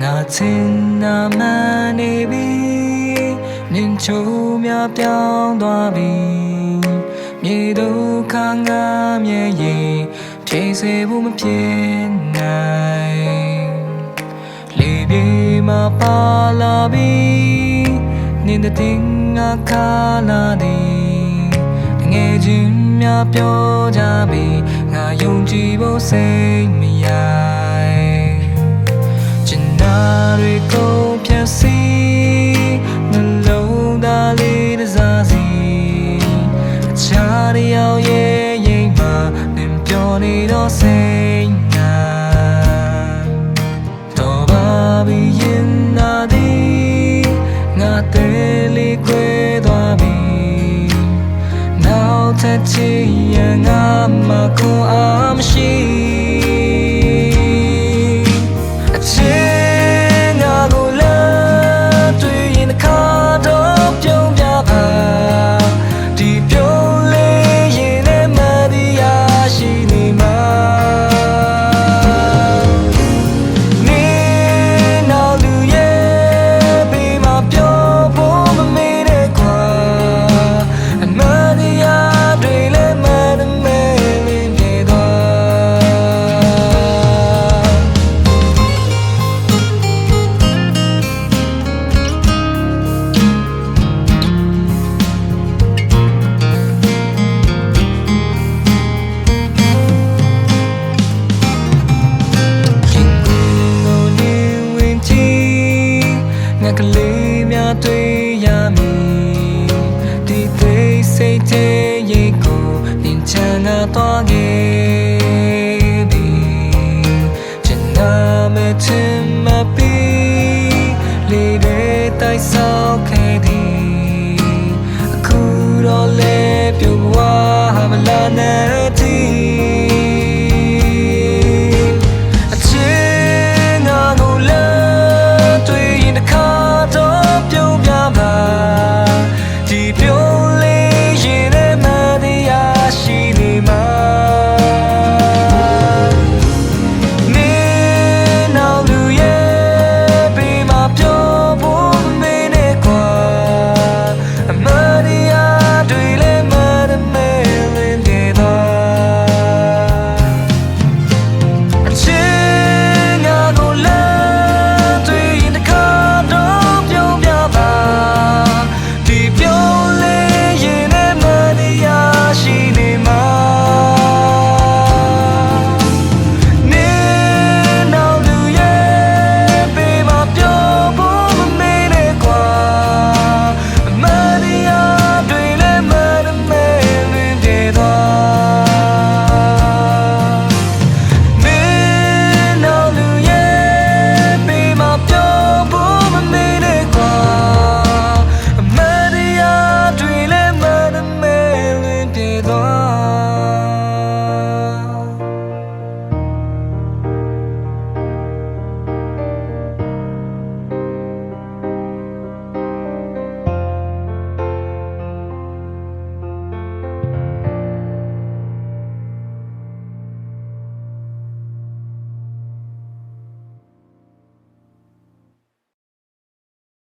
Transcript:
ငါချင်နာမှန်နေပြီနင်ချိုးများပြောင်းသွားပြီမြေဒုက္ခငါမြဲရင်ဖြေစေဖို့မဖြစ်နိုင်လေပြေမှာပါလာပြီနင်တဲ့တင်ငါခါလာသည်ငယ်ချင်းများပြောကြပြီငါယုံကြည်ဖို့စိတ်မရတွေကုန်ဖြတ်စီနှလုံးသားလေးတစားစီအခြားတစ်ယောက်ရဲ့ရိမ်မှာနင်ပြောနေတော့စိတ်နာတော့ပါပြီရင်နာသည်ငါတဲလေးခွဲသွားပြီနောက်ထပ်ချစ်ရငါမှကိုအားမရှိကလေးများတွေ့ရမည်ဒီသိစိတ်တဲ့ရေကိုနင်ချမ်းသာသွားခဲ့သည်ချင်နာမဲ့ချင်မပီလေးတဲ့တိုက်ဆောက်ခဲ့သည်အခုတော့လေပြုတ်ဝါမလာနဲ့